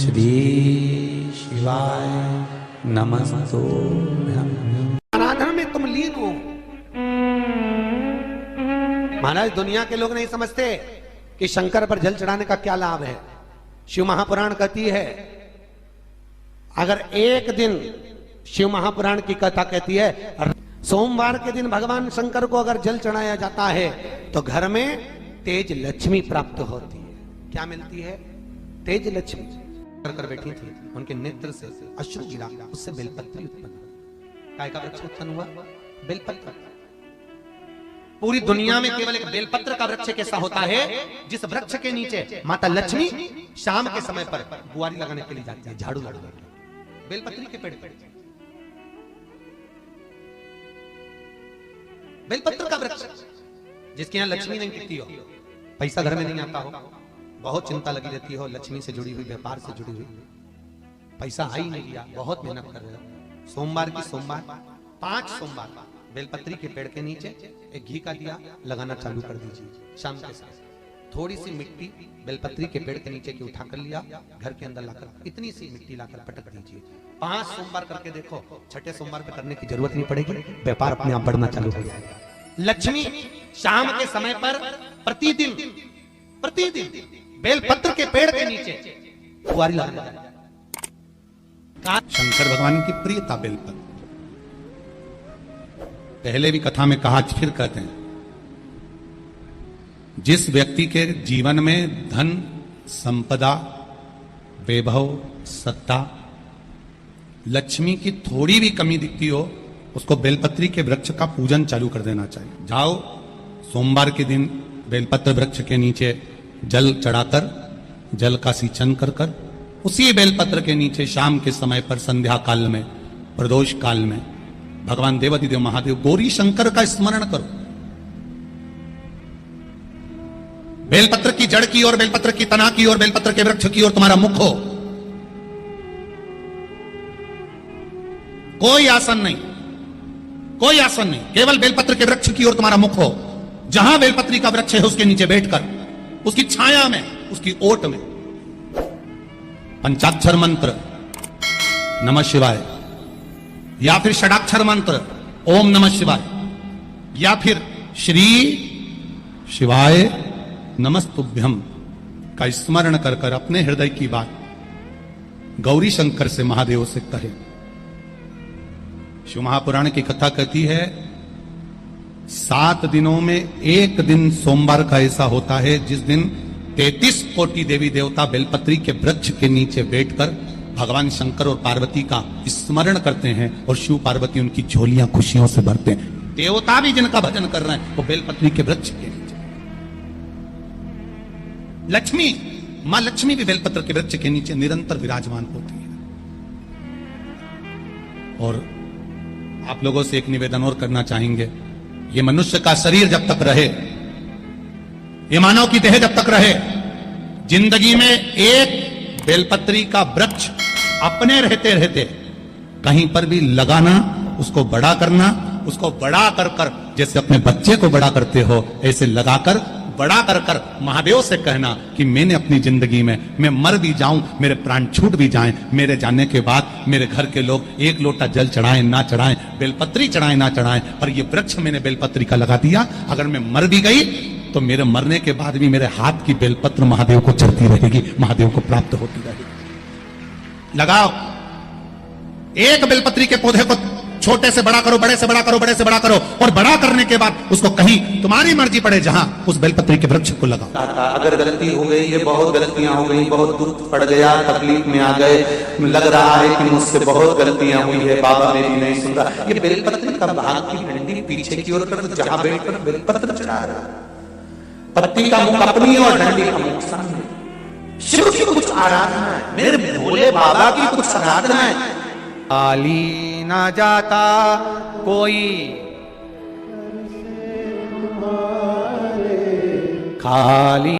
श्री शिवाय नमस्तुभ्यं। आराधना में तुम लीन हो। महाराज दुनिया के लोग नहीं समझते कि शंकर पर जल चढ़ाने का क्या लाभ है। शिव महापुराण कहती है, अगर एक दिन शिव महापुराण की कथा कहती है सोमवार के दिन भगवान शंकर को अगर जल चढ़ाया जाता है तो घर में तेज लक्ष्मी प्राप्त होती है। क्या मिलती है? तेज लक्ष्मी। कर बैठी थी, उनके नेत्र से अश्रु गिरा, उससे बेलपत्री उत्पन्न हुआ। काय का वृक्ष उत्पन्न हुआ? बेलपत्र। पूरी दुनिया में केवल एक बेलपत्र का वृक्ष कैसा होता है जिस वृक्ष के नीचे माता लक्ष्मी शाम के समय पर बुआरी लगाने के लिए जाती है, झाड़ू लगाने के लिए। बेलपत्री के पेड़ पर बेलपत्र का वृक्ष, जिसके यहाँ लक्ष्मी नहीं टिकती हो, पैसा घर में नहीं आता हो, बहुत चिंता लगी रहती हो, लक्ष्मी से जुड़ी हुई, व्यापार से जुड़ी हुई, पैसा आ ही नहीं गया, बहुत मेहनत कर रहे हो। सोमवार की सोमवार 5 सोमवार बेलपत्री के पेड़ के नीचे एक घी का दिया लगाना चालू कर दीजिए। शाम के साथ थोड़ी सी मिट्टी बेलपत्री के पेड़ के नीचे की उठा कर लिया, घर के अंदर लाकर इतनी सी मिट्टी लाकर पटक दीजिए। 5 सोमवार करके देखो, छठे सोमवार पे करने की जरूरत नहीं पड़ेगी, व्यापार अपने आप बढ़ना चालू हो जाएगा। लक्ष्मी शाम के समय पर प्रतिदिन बेलपत्र के पेड़ के नीचे बुआरी लगाना। शंकर भगवान की प्रियता बेलपत्र। पहले भी कथा में कहा, फिर कहते हैं, जिस व्यक्ति के जीवन में धन, संपदा, वैभव, सत्ता, लक्ष्मी की थोड़ी भी कमी दिखती हो, उसको बेलपत्री के वृक्ष का पूजन चालू कर देना चाहिए। जाओ सोमवार के दिन बेलपत्र वृक्ष के नीचे जल चढ़ाकर, जल का सिंचन कर कर, उसी बेलपत्र के नीचे शाम के समय पर संध्या काल में, प्रदोष काल में भगवान देवाधिदेव महादेव गौरी शंकर का स्मरण करो। बेलपत्र की जड़ की ओर, बेलपत्र की तना की ओर, बेलपत्र के वृक्ष की ओर तुम्हारा मुख हो। कोई आसन नहीं, कोई आसन नहीं, केवल बेलपत्र के वृक्ष की ओर तुम्हारा मुख हो। जहां बेलपत्री का वृक्ष है उसके नीचे बैठकर, उसकी छाया में, उसकी ओट में पंचाक्षर मंत्र नमः शिवाय, या फिर षडाक्षर मंत्र ओम नमः शिवाय, या फिर श्री शिवाय नमस्तुभ्यम का स्मरण कर कर अपने हृदय की बात गौरी शंकर से, महादेव से कहे। शिव महापुराण की कथा कहती है 7 दिनों में एक दिन सोमवार का ऐसा होता है जिस दिन 33 कोटि देवी देवता बेलपत्री के वृक्ष के नीचे बैठकर भगवान शंकर और पार्वती का स्मरण करते हैं और शिव पार्वती उनकी झोलियां खुशियों से भरते हैं। देवता भी जिनका भजन कर रहे हैं वो बेलपत्री के वृक्ष के नीचे। लक्ष्मी, मां लक्ष्मी भी बेलपत्र के वृक्ष के नीचे निरंतर विराजमान होती है। और आप लोगों से एक निवेदन और करना चाहेंगे, ये मनुष्य का शरीर जब तक रहे, ये मानव की देह जब तक रहे, जिंदगी में एक बेलपत्री का वृक्ष अपने रहते रहते कहीं पर भी लगाना, उसको बड़ा करना, उसको बड़ा कर कर जैसे अपने बच्चे को बड़ा करते हो ऐसे लगाकर बड़ा कर कर महादेव से कहना कि मैंने अपनी जिंदगी में, मैं मर भी जाऊं, मेरे प्राण छूट भी जाएं, मेरे जाने के बाद मेरे घर के लोग एक लोटा जल चढ़ाएं ना चढ़ाएं, बेलपत्री चढ़ाएं ना चढ़ाएं, पर ये वृक्ष मैंने बेलपत्री का लगा दिया, अगर मैं मर भी गई तो मेरे मरने के बाद भी मेरे हाथ की बेलपत्र महादेव को चढ़ती रहेगी, महादेव को प्राप्त होती रहेगी। लगाओ एक बेलपत्री के पौधे को, छोटे से बड़ा करो, बड़े से बड़ा करो, बड़े से बड़ा करो, और बड़ा करने के बाद उसको कहीं तुम्हारी मर्जी पड़े जहां, उस बेलपत्री के वृक्ष को लगाओ। अगर गलती हो गई, ये बहुत गलतियां हो गई, बहुत दुख पड़ गया, तकलीफ में आ गए, लग रहा है कि मुझसे बहुत गलतियां हुई है, बाबा मेरी नहीं सुन रहा, ये बेलपत्री का भाग की डंडी पीछे की ओर कर, जहां बैठकर बेलपत्र चढ़ा रहा, पत्ती का मुख अपनी और डंडी का मुख सामने। शिव की कुछ आराधना है, मेरे भोले बाबा की कुछ आराधना है। खाली ना जाता कोई, खाली